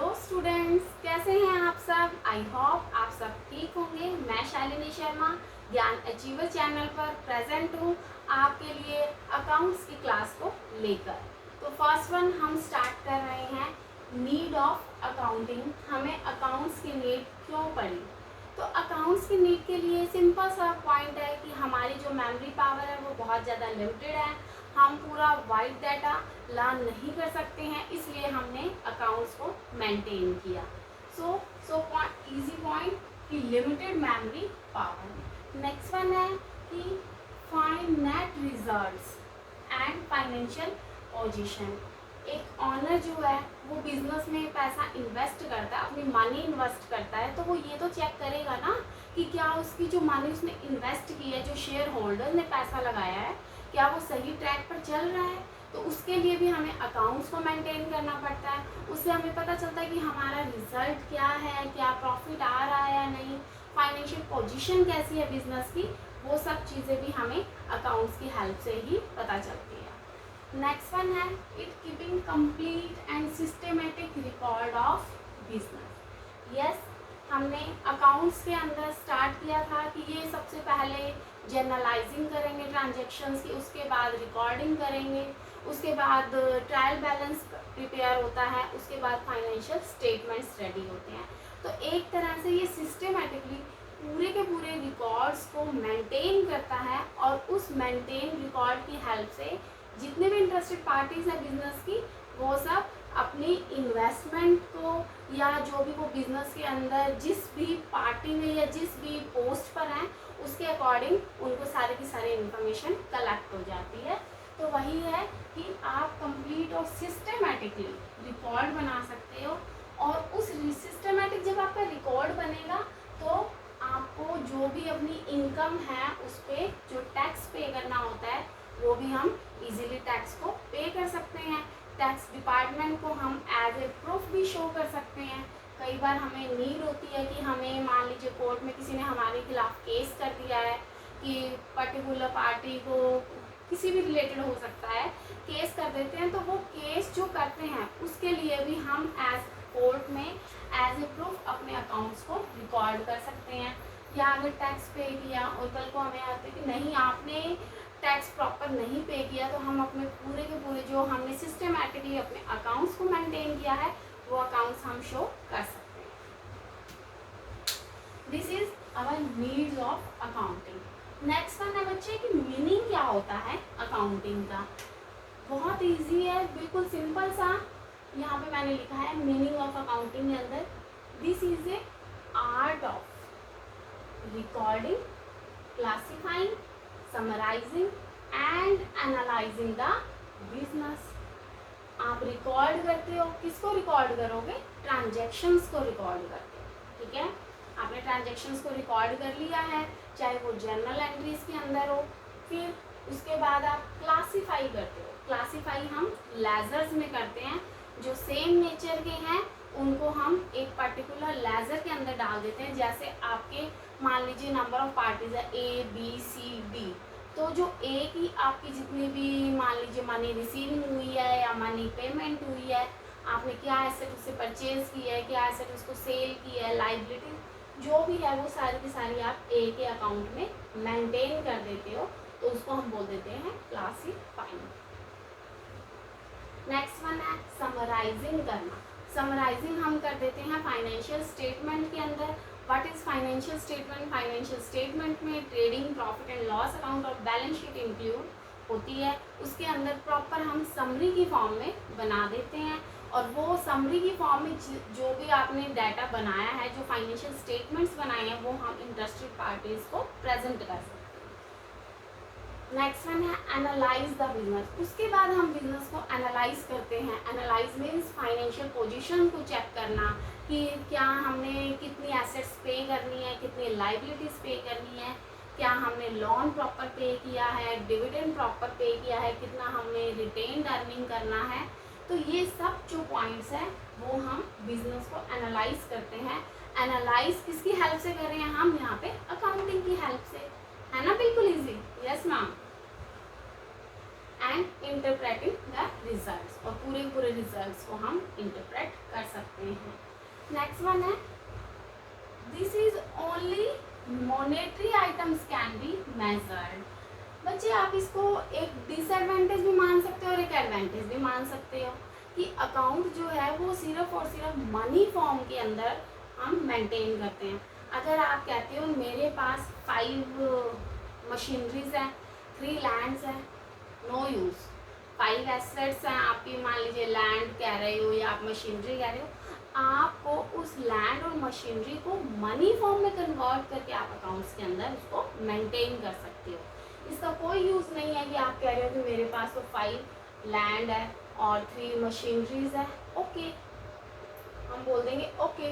Hello students, कैसे हैं आप सब। आई होप आप सब ठीक होंगे। मैं शालिनी शर्मा ज्ञान अचीवर चैनल पर प्रेजेंट हूँ आपके लिए अकाउंट्स की क्लास को लेकर। तो फर्स्ट वन हम स्टार्ट कर रहे हैं, नीड ऑफ अकाउंटिंग। हमें अकाउंट्स की नीड क्यों पड़ी। तो अकाउंट्स की नीड के लिए सिंपल सा पॉइंट है कि हमारी जो मेमोरी पावर है वो बहुत ज़्यादा लिमिटेड है। हम पूरा वाइड डाटा लर्न नहीं कर सकते हैं, इसलिए हमने अकाउंट्स को मेंटेन किया। सो इजी पॉइंट कि limited memory power. Next one है कि find net results and financial position. एक ऑनर जो है वो बिजनेस में पैसा इन्वेस्ट करता है, अपनी मनी इन्वेस्ट करता है, तो वो ये तो चेक करेगा ना कि क्या उसकी जो मनी उसने इन्वेस्ट की है, जो शेयर होल्डर ने पैसा लगाया है, क्या वो सही ट्रैक पर चल रहा है। तो उसके लिए भी हमें अकाउंट्स को मेंटेन करना पड़ता है। उससे हमें पता चलता है कि हमारा रिजल्ट क्या है, क्या प्रॉफिट आ रहा है या नहीं, फाइनेंशियल पोजीशन कैसी है बिजनेस की, वो सब चीज़ें भी हमें अकाउंट्स की हेल्प से ही पता चलती है। नेक्स्ट वन है it keeping complete and systematic record of business. Yes, हमने अकाउंट्स के अंदर स्टार्ट किया था कि ये सबसे पहले जर्नलाइजिंग करेंगे ट्रांजैक्शंस की, उसके बाद रिकॉर्डिंग करेंगे, उसके बाद ट्रायल बैलेंस प्रिपेयर होता है, उसके बाद फाइनेंशियल स्टेटमेंट्स रेडी होते हैं। तो एक तरह से ये सिस्टमेटिकली पूरे के पूरे रिकॉर्ड्स को मेंटेन करता है, और उस मेंटेन रिकॉर्ड की हेल्प से जितने भी इंटरेस्टेड पार्टीज हैं बिजनेस की, वो सब अपनी इन्वेस्टमेंट को या जो भी वो बिजनेस के अंदर जिस भी पार्टी में या जिस भी पोस्ट पर हैं उसके अकॉर्डिंग उनको सारी की सारी इन्फॉर्मेशन कलेक्ट हो जाती है। तो वही है कि आप कंप्लीट और सिस्टमेटिकली रिकॉर्ड बना सकते हो, और उस सिस्टमेटिक जब आपका रिकॉर्ड बनेगा तो आपको जो भी अपनी इनकम है उस पर जो टैक्स पे करना होता है वो भी हम इजीली टैक्स को पे कर सकते हैं। टैक्स डिपार्टमेंट को हम एज ए प्रूफ भी शो कर सकते हैं। कई बार हमें नीड होती है कि हमें मान लीजिए कोर्ट में किसी ने हमारे खिलाफ केस कर दिया है कि पर्टिकुलर पार्टी को किसी भी रिलेटेड हो सकता है, केस कर देते हैं, तो वो केस जो करते हैं उसके लिए भी हम एज कोर्ट में एज ए प्रूफ अपने अकाउंट्स को रिकॉर्ड कर सकते हैं। या अगर टैक्स पे किया और कल को हमें आते हैं कि नहीं आपने टैक्स प्रॉपर नहीं पे किया, तो हम अपने पूरे के पूरे जो हमने सिस्टमैटिकली अपने अकाउंट्स को मेंटेन किया है वो अकाउंट्स हम शो कर सकते हैं। This is our needs of accounting. Next one है बच्चे कि मीनिंग क्या होता है अकाउंटिंग का। बहुत इजी है, बिल्कुल सिंपल सा। यहाँ पे मैंने लिखा है मीनिंग ऑफ अकाउंटिंग के अंदर, this is a art of recording, classifying, summarising and analysing the business. आप रिकॉर्ड करते हो, किसको रिकॉर्ड करोगे, ट्रांजैक्शंस को रिकॉर्ड करते हो। ठीक है, आपने ट्रांजैक्शंस को रिकॉर्ड कर लिया है, चाहे वो जर्नल एंट्रीज के अंदर हो। फिर उसके बाद आप क्लासीफाई करते हो। क्लासीफाई हम लेजर्स में करते हैं, जो सेम नेचर के हैं उनको हम एक पर्टिकुलर लेजर के अंदर डाल देते हैं। जैसे आपके मान लीजिए नंबर ऑफ पार्टीज है A B C D, तो जो ए की आपकी जितनी भी मान लीजिए मनी रिसीविंग हुई है या मनी पेमेंट हुई है, आपने क्या एसेट उससे परचेज की है, क्या एसेट उसको सेल की है, लाइबिलिटी जो भी है वो सारी की सारी आप ए के अकाउंट में मेंटेन कर देते हो, तो उसको हम बोल देते हैं क्लासीफाइंग। नेक्स्ट वन है समराइजिंग करना। समराइजिंग हम कर देते हैं फाइनेंशियल स्टेटमेंट के अंदर। What is financial statement. Financial statement में trading, profit and loss account और बैलेंस शीट इंक्लूड होती है। उसके अंदर प्रॉपर हम समरी की फॉर्म में बना देते हैं, और वो समरी की फॉर्म में जो भी आपने डाटा बनाया है, जो फाइनेंशियल स्टेटमेंट्स बनाए हैं, वो हम इंटरेस्टेड पार्टीज को प्रेजेंट कर सकते हैं। नेक्स्ट वन है एनालाइज द बिजनेस। उसके बाद हम बिजनेस को एनालाइज करते हैं। एनालाइज मीन्स फाइनेंशियल पोजीशन को चेक करना कि क्या हमने कितनी एसेट्स पे करनी है, कितनी लाइबिलिटीज पे करनी है, क्या हमने लोन प्रॉपर पे किया है, डिविडेंड प्रॉपर पे किया है, कितना हमने रिटेन्ड अर्निंग करना है। तो ये सब जो पॉइंट्स हैं वो हम बिजनेस को एनालाइज करते हैं। एनालाइज किसकी हेल्प से कर रहे हैं हम यहाँ पे, अकाउंटिंग की हेल्प से, है ना, बिल्कुल easy. Yes ma'am. And interpreting the results, और पूरे पूरे रिजल्ट्स को हम इंटरप्रेट कर सकते हैं। नेक्स्ट वन है this is only monetary items can be measured. बच्चे आप इसको एक डिसएडवांटेज भी मान सकते हो और एक एडवांटेज भी मान सकते हो कि अकाउंट जो है वो सिर्फ और सिर्फ मनी फॉर्म के अंदर हम मेंटेन करते हैं। अगर आप कहते हो मेरे पास 5 मशीनरीज हैं, 3 लैंड्स हैं, नो यूज़, 5 एसेट्स हैं आपकी, मान लीजिए लैंड कह रहे हो या आप मशीनरी कह रहे हो, आपको उस लैंड और मशीनरी को मनी फॉर्म में कन्वर्ट करके आप अकाउंट्स के अंदर उसको मेंटेन कर सकते हो। इसका कोई यूज़ नहीं है कि आप कह रहे हो कि मेरे पास तो 5 लैंड है और 3 मशीनरीज है, ओके हम बोल देंगे ओके।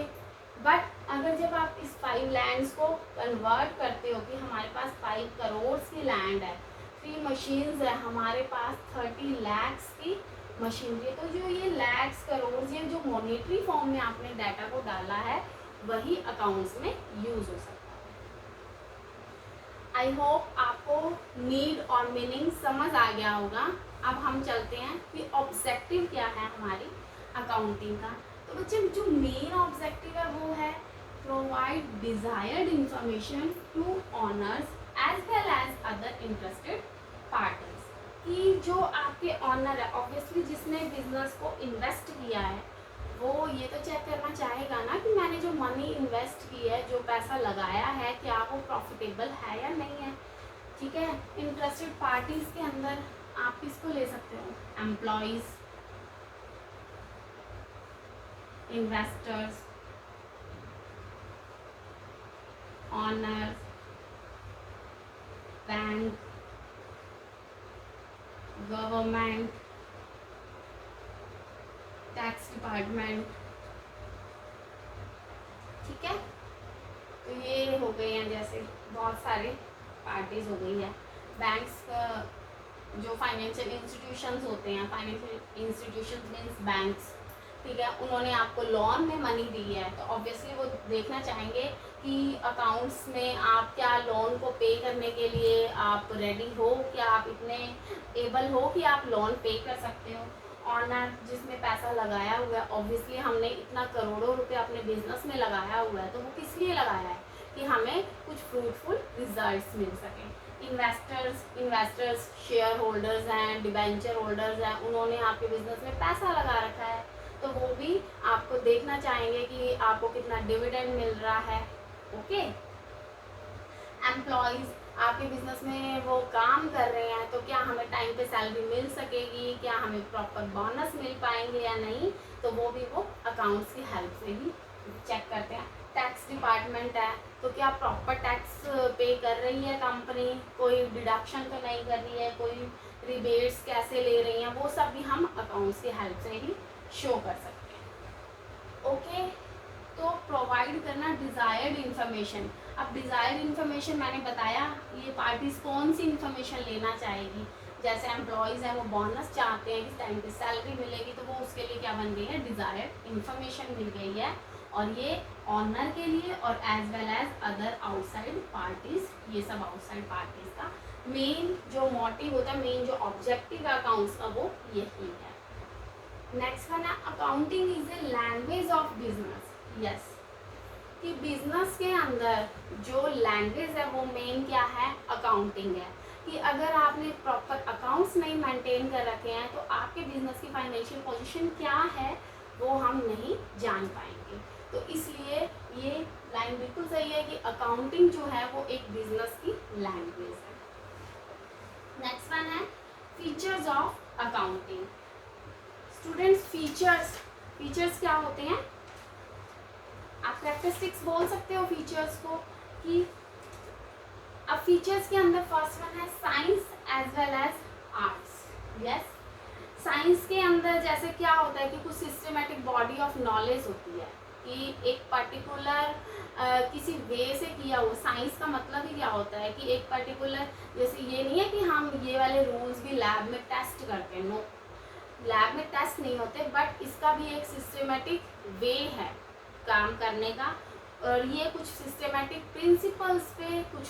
बट अगर जब आप इस 5 लैंड्स को कन्वर्ट करते हो कि हमारे पास 5 करोड़ की लैंड है, 3 मशीन्स है, हमारे पास 30 लाख्स की मशीनरी, तो जो ये लैक्स करोड़ ये जो मॉनेटरी फॉर्म में आपने डाटा को डाला है वही अकाउंट्स में यूज हो सकता है। आई होप आपको नीड और मीनिंग समझ आ गया होगा। अब हम चलते हैं कि ऑब्जेक्टिव क्या है हमारी अकाउंटिंग का। तो बच्चे जो मेन ऑब्जेक्टिव है वो है provide desired information to owners as well as other interested parties. कि जो आपके ऑनर है, ऑब्वियसली जिसने बिजनेस को इन्वेस्ट किया है वो ये तो चेक करना चाहेगा ना कि मैंने जो मनी इन्वेस्ट की है, जो पैसा लगाया है, क्या वो प्रॉफिटेबल है या नहीं है। ठीक है, इंटरेस्टेड पार्टीज के अंदर आप किसको ले सकते हो, employees, investors, honours, bank, government, tax department. ठीक है, तो ये हो गए हैं जैसे बहुत सारे पार्टीज हो गई है। बैंक्स जो फाइनेंशियल इंस्टीट्यूशंस होते हैं, फाइनेंशियल इंस्टीट्यूशंस मीन्स बैंक्स, ठीक है, उन्होंने आपको लोन में मनी दी है तो ऑब्वियसली वो देखना चाहेंगे कि अकाउंट्स में आप क्या लोन को पे करने के लिए आप रेडी हो, क्या आप इतने एबल हो कि आप लोन पे कर सकते हो। ऑनर जिसने पैसा लगाया हुआ है, ऑब्वियसली हमने इतना करोड़ों रुपए अपने बिजनेस में लगाया हुआ है तो वो किस लिए लगाया है कि हमें कुछ फ्रूटफुल रिजल्ट्स मिल सकें। इन्वेस्टर्स शेयर होल्डर्स हैं, डिबेंचर होल्डर्स हैं, उन्होंने आपके बिजनेस में पैसा लगा रखा है तो वो भी आपको देखना चाहेंगे कि आपको कितना डिविडेंड मिल रहा है। ओके, एम्प्लॉयज आपके बिजनेस में वो काम कर रहे हैं तो क्या हमें टाइम पे सैलरी मिल सकेगी, क्या हमें प्रॉपर बोनस मिल पाएंगे या नहीं, तो वो भी वो अकाउंट्स की हेल्प से ही चेक करते हैं। टैक्स डिपार्टमेंट है तो क्या प्रॉपर टैक्स पे कर रही है कंपनी, कोई डिडक्शन तो नहीं कर रही है, कोई रिबेट्स कैसे ले रही हैं, वो सब भी हम अकाउंट्स की हेल्प से ही शो कर सकते हैं। ओके, तो प्रोवाइड करना डिज़ायर्ड इन्फॉर्मेशन। अब डिज़ायर्ड इन्फॉर्मेशन मैंने बताया, ये पार्टीज कौन सी इन्फॉर्मेशन लेना चाहेगी। जैसे एम्प्लॉयज़ हैं वो बोनस चाहते हैं कि टाइम पे सैलरी मिलेगी तो वो उसके लिए क्या बन गई है, डिज़ायर्ड इन्फॉर्मेशन मिल गई है। और ये ऑनर के लिए और as well as other outside parties, ये सब आउटसाइड पार्टीज का मेन जो मोटिव होता है, मेन जो ऑब्जेक्टिव है अकाउंट्स का वो यही है। नेक्स्ट वन है accounting is a language of business. Yes, कि बिजनेस के अंदर जो लैंग्वेज है वो मेन क्या है, अकाउंटिंग है। कि अगर आपने प्रॉपर अकाउंट्स नहीं मेंटेन कर रखे हैं तो आपके बिजनेस की फाइनेंशियल पोजीशन क्या है वो हम नहीं जान पाएंगे। तो इसलिए ये लाइन बिल्कुल सही है कि अकाउंटिंग जो है वो एक बिजनेस की लैंग्वेज है। नेक्स्ट वन है features of accounting. Students, features क्या होते हैं, आप कैरेक्टरिस्टिक्स बोल सकते हो फीचर्स को। कि अब फीचर्स के अंदर फर्स्ट वन है science as well as arts. Yes, science के अंदर जैसे क्या होता है कि कुछ सिस्टमेटिक बॉडी ऑफ नॉलेज होती है कि एक पर्टिकुलर किसी वे से किया हुआ। साइंस का मतलब ही क्या होता है कि एक पर्टिकुलर, जैसे ये नहीं है कि हम ये वाले रूल्स भी लैब में टेस्ट करते हैं, नो, लैब में टेस्ट नहीं होते, बट इसका भी एक सिस्टमेटिक वे है काम करने का। और ये कुछ सिस्टमेटिक प्रिंसिपल्स पे, कुछ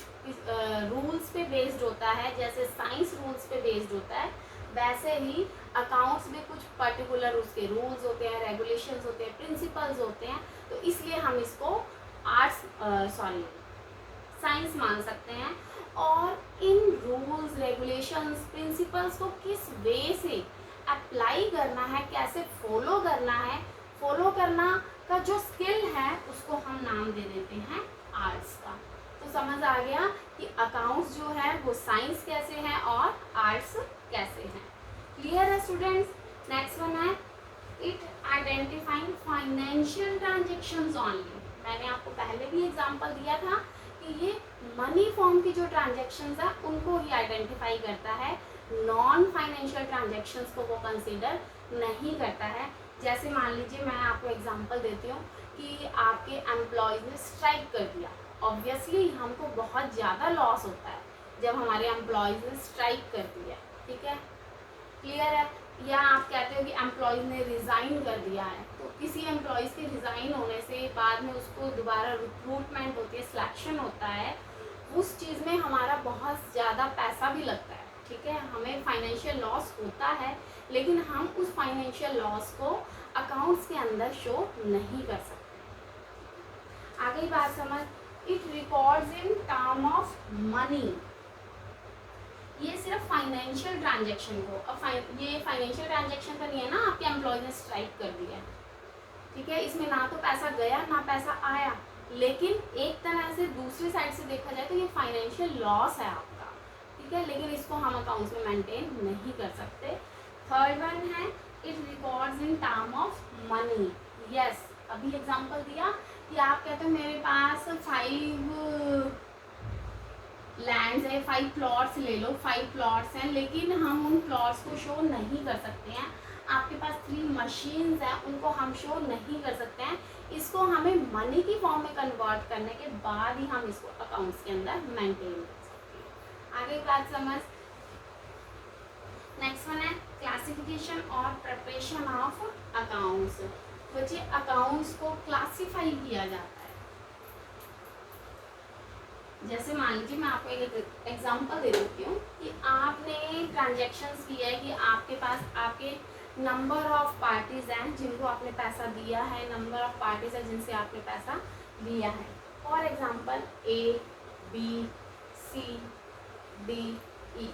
रूल्स पे बेस्ड होता है। जैसे साइंस रूल्स पे बेस्ड होता है वैसे ही अकाउंट्स में कुछ पर्टिकुलर उसके रूल्स होते हैं, रेगुलेशंस होते हैं, प्रिंसिपल्स होते हैं, तो इसलिए हम इसको साइंस मान सकते हैं। और इन रूल्स, रेगुलेशंस, प्रिंसिपल्स को किस वे से अप्लाई करना है, कैसे फॉलो करना है, फॉलो करना का जो स्किल है उसको हम नाम दे देते हैं आर्ट्स का। तो समझ आ गया कि अकाउंट्स जो है वो साइंस कैसे है और आर्ट्स कैसे है। क्लियर है स्टूडेंट्स? नेक्स्ट वन है it identifying financial transactions only. मैंने आपको पहले भी एग्जांपल दिया था कि ये मनी फॉर्म की जो ट्रांजेक्शंस है उनको ही आइडेंटिफाई करता है, नॉन फाइनेंशियल ट्रांजेक्शंस को वो कंसीडर नहीं करता है। जैसे मान लीजिए मैं आपको एग्जांपल देती हूँ कि आपके एम्प्लॉयज़ ने स्ट्राइक कर दिया। ऑब्वियसली हमको बहुत ज़्यादा लॉस होता है जब हमारे एम्प्लॉयज़ ने स्ट्राइक कर दिया, ठीक है, क्लियर है। या आप कहते हो कि एम्प्लॉयज़ ने रिज़ाइन कर दिया है, तो किसी एम्प्लॉयज़ के रिज़ाइन होने से बाद में उसको दोबारा रिक्रूटमेंट होती है, सिलेक्शन होता है, उस चीज़ में हमारा बहुत ज़्यादा पैसा भी लगता है, ठीक है, हमें फाइनेंशियल लॉस होता है, लेकिन हम उस फाइनेंशियल लॉस को अकाउंट्स के अंदर शो नहीं कर सकते। आ गई बात समझ? It records in term of money. ये सिर्फ फाइनेंशियल ट्रांजेक्शन को, अब ये फाइनेंशियल ट्रांजेक्शन का नहीं है ना, आपके एम्प्लॉय ने स्ट्राइक कर दिया, ठीक है, इसमें ना तो पैसा गया ना पैसा आया, लेकिन एक तरह से दूसरी साइड से देखा जाए तो ये फाइनेंशियल लॉस है आपका, ठीक है, लेकिन इसको हम अकाउंट्स में मेंटेन नहीं कर सकते। थर्ड वन है it records in term of money. Yes, अभी एग्जांपल दिया कि आप कहते हो मेरे पास 5 लैंड्स है, 5 प्लॉट्स ले लो, 5 प्लॉट्स हैं, लेकिन हम उन प्लॉट्स को शो नहीं कर सकते हैं। आपके पास 3 मशीन्स हैं, उनको हम शो नहीं कर सकते हैं। इसको हमें मनी की फॉर्म में कन्वर्ट करने के बाद ही हम इसको अकाउंट्स के अंदर मेंटेन कर सकते हैं। आगे बात समझ? नेक्स्ट वन है क्लासिफिकेशन और प्रिपरेशन ऑफ अकाउंट्स। बच्चे, अकाउंट्स को क्लासीफाई किया जाता है। जैसे मान लीजिए मैं आपको एक एग्जांपल दे देती हूँ कि आपने ट्रांजैक्शंस किया है कि आपके पास आपके नंबर ऑफ पार्टीज हैं जिनको आपने पैसा दिया है, नंबर ऑफ पार्टीज हैं जिनसे आपने पैसा लिया है। For example A, B, C, D, E,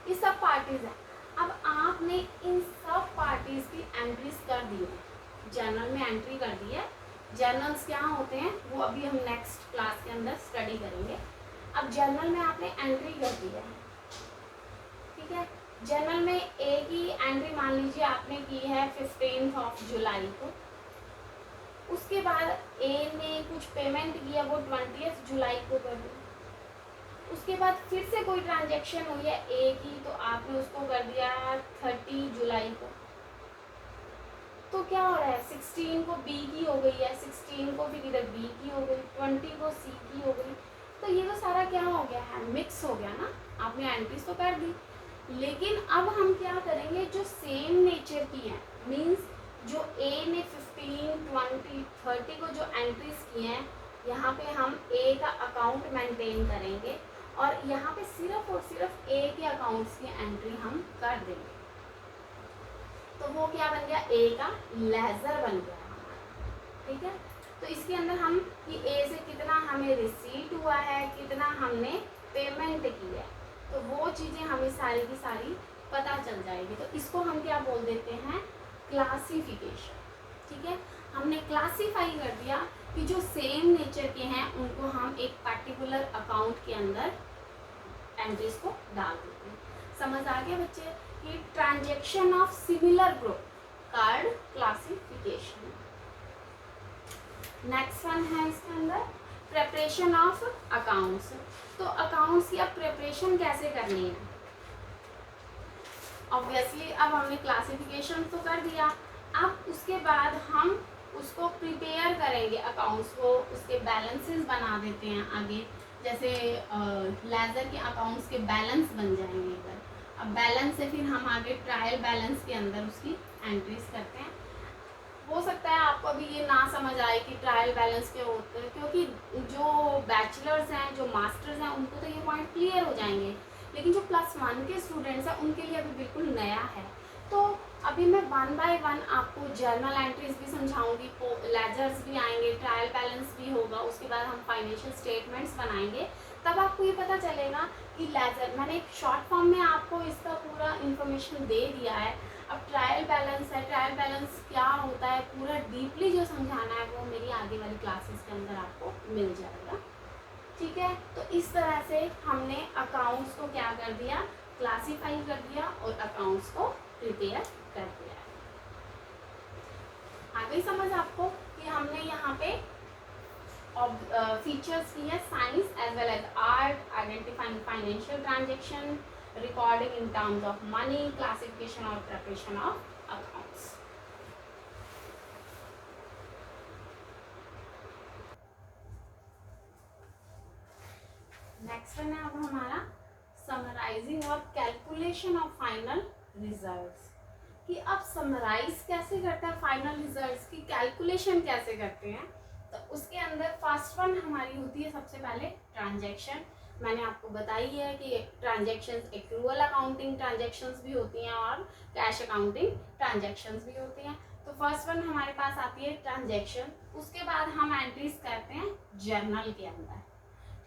ये सब पार्टीज हैं। अब आपने इन सब पार्टीज की एंट्रीज कर दी है, जर्नल में एंट्री कर दी है। जर्नल्स क्या होते हैं वो अभी हम नेक्स्ट क्लास के अंदर स्टडी करेंगे। अब जर्नल में आपने एंट्री कर दी है, ठीक है, जर्नल में ए की एंट्री मान लीजिए आपने की है 15 जुलाई को। उसके बाद ए ने कुछ पेमेंट किया, वो 20 जुलाई को कर दी। उसके बाद फिर से कोई ट्रांजैक्शन हुई है ए की, तो आपने उसको कर दिया 30 जुलाई को। तो क्या हो रहा है, 16 को बी की हो गई है, 16 को फिर इधर बी की हो गई, 20 को सी की हो गई। तो ये तो सारा क्या हो गया है, मिक्स हो गया ना। आपने एंट्रीज तो कर दी, लेकिन अब हम क्या करेंगे, जो सेम नेचर की है, मींस जो ए ने 15, 20, 30 को जो एंट्रीज की हैं, यहाँ पे हम ए का अकाउंट मेंटेन करेंगे और यहाँ पे सिर्फ और सिर्फ ए के अकाउंट्स की एंट्री हम कर देंगे। तो वो क्या बन गया, ए का लेजर बन गया हमारा, ठीक है। तो इसके अंदर हम कि ए से कितना हमें रिसीट हुआ है, कितना हमने पेमेंट की है, तो वो चीज़ें हमें सारी की सारी पता चल जाएगी। तो इसको हम क्या बोल देते हैं, क्लासिफिकेशन, ठीक है। हमने क्लासीफाई कर दिया कि जो सेम नेचर के हैं उनको हम एक पर्टिकुलर अकाउंट के अंदर एंट्रीज को डाल देते हैं। समझ आ गया बच्चे कि transaction of similar group card classification. Next one है इसके अंदर प्रिपरेशन ऑफ अकाउंट्स। तो अकाउंट्स की अब प्रिपरेशन कैसे करनी है, ऑब्वियसली अब हमने क्लासिफिकेशन तो कर दिया, अब उसके बाद हम उसको प्रिपेयर करेंगे अकाउंट्स को, उसके बैलेंसेस बना देते हैं आगे। जैसे लेजर के अकाउंट्स के बैलेंस बन जाएंगे इधर। अब बैलेंस से फिर हम आगे ट्रायल बैलेंस के अंदर उसकी एंट्रीज करते हैं। हो सकता है आपको अभी ये ना समझ आए कि ट्रायल बैलेंस क्या होते हैं, क्योंकि जो बैचलर्स हैं, जो मास्टर्स हैं, उनको तो ये पॉइंट क्लियर हो जाएंगे, लेकिन जो +1 के स्टूडेंट्स हैं उनके लिए अभी बिल्कुल नया है। तो अभी मैं 1 बाय 1 आपको जर्नल एंट्रीज भी समझाऊंगी, लेजर्स भी आएंगे, ट्रायल बैलेंस भी होगा, उसके बाद हम फाइनेंशियल स्टेटमेंट्स बनाएंगे। तब आपको ये पता चलेगा कि लेजर, मैंने एक शॉर्ट फॉर्म में आपको इसका पूरा इन्फॉर्मेशन दे दिया है। अब ट्रायल बैलेंस है, ट्रायल बैलेंस क्या होता है, पूरा डीपली जो समझाना है वो मेरी आगे वाली क्लासेस के अंदर आपको मिल जाएगा। ठीक है, तो इस तरह से हमने अकाउंट्स को क्या कर दिया, क्लासीफाई कर दिया और अकाउंट्स को प्रिपेयर कर दिया। आ गई समझ आपको कि हमने यहाँ पे फीचर्स की है, science as well as art, identifying financial transaction, recording in terms of money, classification और preparation of accounts. Next one है अब हमारा समराइजिंग और कैलकुलेशन ऑफ फाइनल रिजल्ट्स, कि अब समराइज कैसे करते हैं फाइनल रिजल्ट्स की, कैलकुलेशन कैसे करते हैं। तो उसके अंदर फर्स्ट वन हमारी होती है सबसे पहले ट्रांजैक्शन। मैंने आपको बताई है कि ट्रांजैक्शंस एक्रूअल अकाउंटिंग ट्रांजैक्शंस भी होती हैं और कैश अकाउंटिंग ट्रांजैक्शंस भी होती हैं। तो फर्स्ट वन हमारे पास आती है ट्रांजैक्शन, उसके बाद हम एंट्रीज करते हैं जर्नल के अंदर।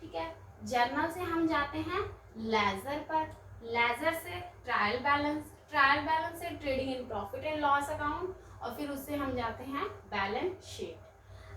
ठीक है, जर्नल से हम जाते हैं लेजर पर, लेजर से ट्रायल बैलेंस, ट्रायल बैलेंस से trading in profit and loss account, और फिर उससे हम जाते हैं बैलेंस शीट।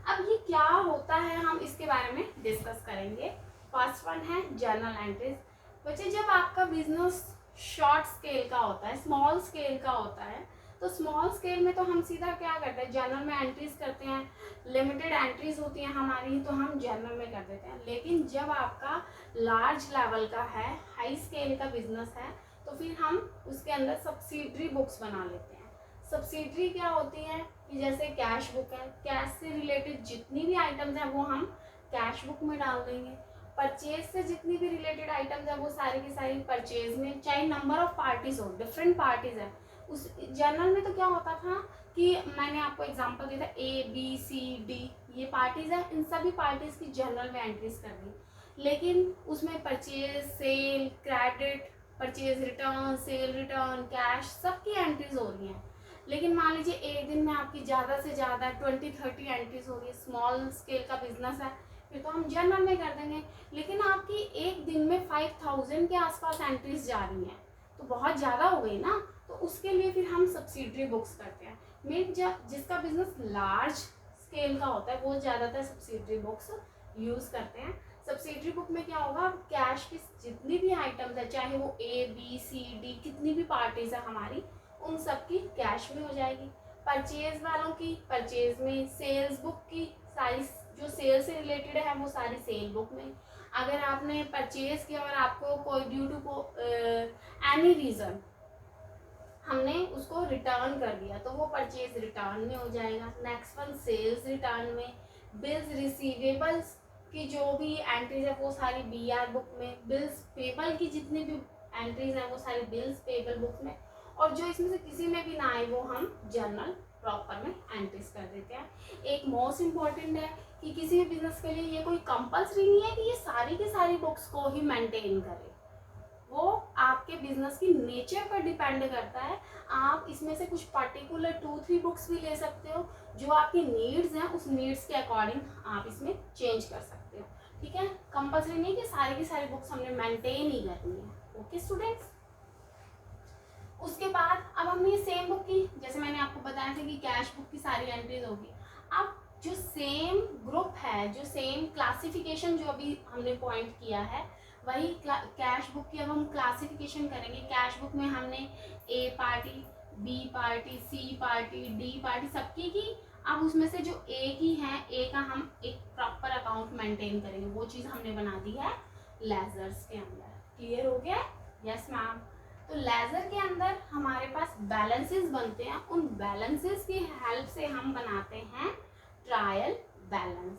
अब ये क्या होता है हम इसके बारे में डिस्कस करेंगे। फर्स्ट वन है जर्नल एंट्रीज। बच्चे, जब आपका बिजनेस शॉर्ट स्केल का होता है, स्मॉल स्केल का होता है, तो स्मॉल स्केल में तो हम सीधा क्या करते हैं, जर्नल में एंट्रीज करते हैं। लिमिटेड एंट्रीज होती हैं हमारी तो हम जर्नल में कर देते हैं। लेकिन जब आपका लार्ज लेवल का है, हाई स्केल का बिजनेस है, तो फिर हम उसके अंदर सब्सिडरी बुक्स बना लेते हैं। सब्सिडरी क्या होती है कि जैसे कैश बुक है, कैश से रिलेटेड जितनी भी आइटम्स हैं वो हम कैश बुक में डाल देंगे। परचेज से जितनी भी रिलेटेड आइटम्स है वो सारी की सारी परचेज में, चाहे नंबर ऑफ पार्टीज हो, डिफरेंट पार्टीज है। उस जर्नल में तो क्या होता था कि मैंने आपको एग्जांपल दिया था, A B C D ये पार्टीज है, इन सभी पार्टीज की जर्नल में एंट्रीज कर दी। लेकिन उसमें purchase, sale, credit, purchase return, sale return, cash, सबकी एंट्रीज हो रही हैं। लेकिन मान लीजिए एक दिन में आपकी ज़्यादा से ज़्यादा 20-30 एंट्रीज हो रही है, स्मॉल स्केल का बिजनेस है, फिर तो हम जर्नल में कर देंगे। लेकिन आपकी एक दिन में 5000 के आसपास एंट्रीज जा रही हैं, तो बहुत ज़्यादा हो गई ना, तो उसके लिए फिर हम सब्सिडरी बुक्स करते हैं। जिसका बिजनेस लार्ज स्केल का होता है वो ज़्यादातर सब्सिडरी बुक्स यूज़ करते हैं। सब्सिडरी बुक में क्या होगा, कैश की जितनी भी आइटम्स है, चाहे वो A B C D कितनी भी पार्टीज है हमारी, उन सब की कैश में हो जाएगी। परचेज वालों की परचेज में, सेल्स बुक की सारी जो सेल से रिलेटेड है वो सारी सेल बुक में। अगर आपने परचेज किया और आपको कोई ड्यू टू एनी रीज़न हमने उसको रिटर्न कर दिया तो वो परचेज रिटर्न में हो जाएगा। नेक्स्ट वन सेल्स रिटर्न में। बिल्स रिसीवेबल्स की जो भी एंट्रीज है वो सारी BR बुक में। बिल्स पेबल की जितनी भी एंट्रीज हैं वो सारी बिल्स पेबल बुक में। और जो इसमें से किसी में भी ना आए वो हम जर्नल प्रॉपर में एंट्रीज कर देते हैं। एक मोस्ट इम्पॉर्टेंट है कि किसी भी बिजनेस के लिए ये कोई कंपल्सरी नहीं है कि ये सारी की सारी बुक्स को ही मेंटेन करे, वो आपके बिजनेस की नेचर पर डिपेंड करता है। आप इसमें से कुछ पर्टिकुलर 2-3 बुक्स भी ले सकते हो, जो आपकी नीड्स हैं उस नीड्स के अकॉर्डिंग आप इसमें चेंज कर सकते हो। ठीक है, कंपल्सरी नहीं कि सारी की सारी बुक्स हमने मेंटेन ही करनी है। ओके स्टूडेंट्स, उसके बाद अब हमने ये सेम बुक की, जैसे मैंने आपको बताया था कि कैश बुक की सारी एंट्रीज होगी। अब जो सेम ग्रुप है, जो सेम क्लासिफिकेशन जो अभी हमने पॉइंट किया है, वही कैश बुक की अब हम क्लासिफिकेशन करेंगे। कैश बुक में हमने A party, B party, C party, D party सबकी की। अब उसमें से जो A की है, A का हम एक प्रॉपर अकाउंट मेंटेन करेंगे, वो चीज़ हमने बना दी है लेजर्स के अंदर। क्लियर हो गया? Yes ma'am. तो लेजर के अंदर हमारे पास बैलेंसेस बनते हैं, उन बैलेंसेस की हेल्प से हम बनाते हैं ट्रायल बैलेंस।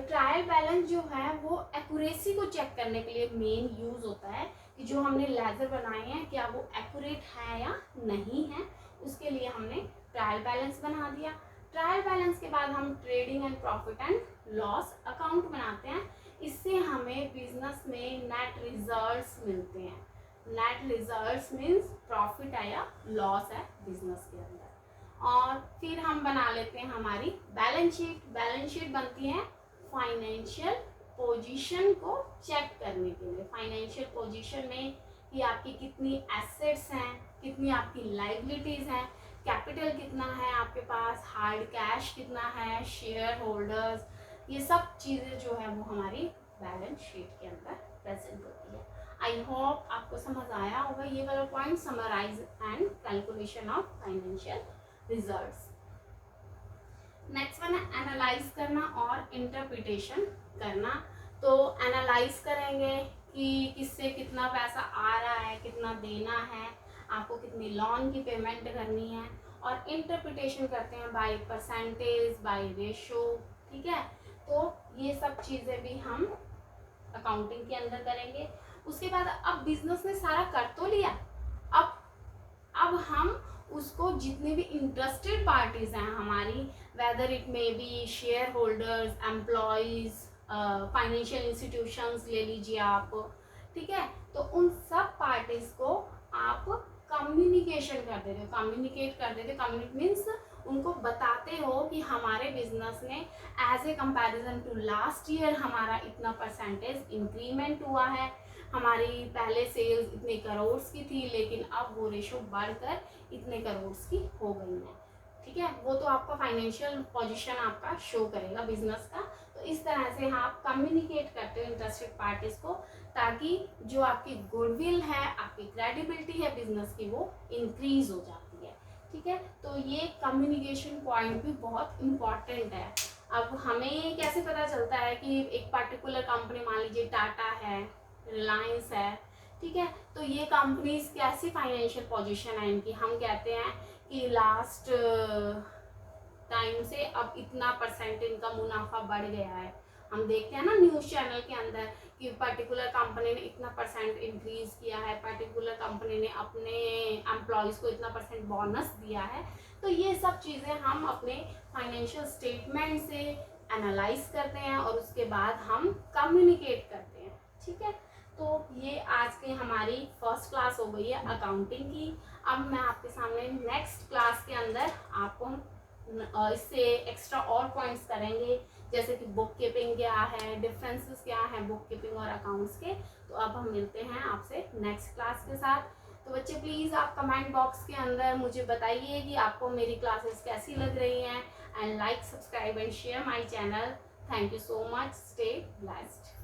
ट्रायल बैलेंस जो है वो एक्यूरेसी को चेक करने के लिए मेन यूज़ होता है कि जो हमने लेजर बनाए हैं क्या वो एक्यूरेट है या नहीं है, उसके लिए हमने ट्रायल बैलेंस बना दिया। ट्रायल बैलेंस के बाद हम trading and profit and loss account बनाते हैं। इससे हमें बिजनेस में नेट रिजल्ट्स मिलते हैं। नेट रिजल्ट्स मीन्स प्रॉफिट है या लॉस है बिजनेस के अंदर। और फिर हम बना लेते हैं हमारी बैलेंस शीट। बैलेंस शीट बनती है फाइनेंशियल पोजीशन को चेक करने के लिए। फाइनेंशियल पोजीशन में कि आपकी कितनी एसेट्स हैं, कितनी आपकी लाइबिलिटीज हैं, कैपिटल कितना है आपके पास, हार्ड कैश कितना है, शेयर होल्डर्स, ये सब चीज़ें जो है वो हमारी बैलेंस शीट के अंदर प्रेजेंट होती है। आई होप आपको समझ आया होगा ये वाला point, summarise and calculation of financial results. Next one है एनालाइज करना और इंटरप्रिटेशन करना। तो एनालाइज करेंगे कि किससे कितना पैसा आ रहा है, कितना देना है, आपको कितनी लोन की पेमेंट करनी है, और इंटरप्रिटेशन करते हैं बाय परसेंटेज, बाय रेशो। ठीक है, तो ये सब चीज़ें भी हम अकाउंटिंग के अंदर करेंगे। उसके बाद अब बिजनेस ने सारा कर तो लिया, अब हम उसको जितने भी इंटरेस्टेड पार्टीज हैं हमारी, whether it may be share holders, employees, financial institutions ले लीजिए आप, ठीक है, तो उन सब पार्टीज को आप कम्युनिकेशन कर देते हो, कम्युनिकेट कर देते हो। कम्युनिकेट मीन्स उनको बताते हो कि हमारे बिजनेस में as a comparison to last year हमारा इतना परसेंटेज इंक्रीमेंट हुआ है, हमारी पहले सेल्स इतने करोड़ की थी लेकिन अब वो रेशो बढ़कर इतने करोड़ की हो गई है। ठीक है, वो तो आपका फाइनेंशियल पोजीशन आपका शो करेगा बिजनेस का। तो इस तरह से आप कम्युनिकेट करते हो इंटरेस्टेड पार्टीज को, ताकि जो आपकी गुडविल है, आपकी क्रेडिबिलिटी है बिजनेस की, वो इंक्रीज हो जाती है। ठीक है, तो ये कम्युनिकेशन पॉइंट भी बहुत इम्पॉर्टेंट है। अब हमें कैसे पता चलता है कि एक पर्टिकुलर कंपनी, मान लीजिए टाटा है, रिलायंस है, ठीक है, तो ये कंपनीज कैसी फाइनेंशियल पोजीशन है इनकी, हम कहते हैं कि लास्ट टाइम से अब इतना परसेंट इनका मुनाफा बढ़ गया है। हम देखते हैं ना न्यूज़ चैनल के अंदर कि पर्टिकुलर कंपनी ने इतना परसेंट इंक्रीज किया है, पर्टिकुलर कंपनी ने अपने एम्प्लॉयज़ को इतना परसेंट बोनस दिया है। तो ये सब चीज़ें हम अपने फाइनेंशियल स्टेटमेंट से एनालाइज करते हैं और उसके बाद हम कम्युनिकेट करते हैं। ठीक है, तो ये आज की हमारी फर्स्ट क्लास हो गई है अकाउंटिंग की। अब मैं आपके सामने नेक्स्ट क्लास के अंदर आपको इससे एक्स्ट्रा और पॉइंट्स करेंगे, जैसे कि बुक कीपिंग क्या है, डिफरेंसेस क्या है बुक कीपिंग और अकाउंट्स के। तो अब हम मिलते हैं आपसे नेक्स्ट क्लास के साथ। तो बच्चे प्लीज़ आप कमेंट बॉक्स के अंदर मुझे बताइए कि आपको मेरी क्लासेस कैसी लग रही हैं, and like, subscribe and share my channel. Thank you so much, stay blessed.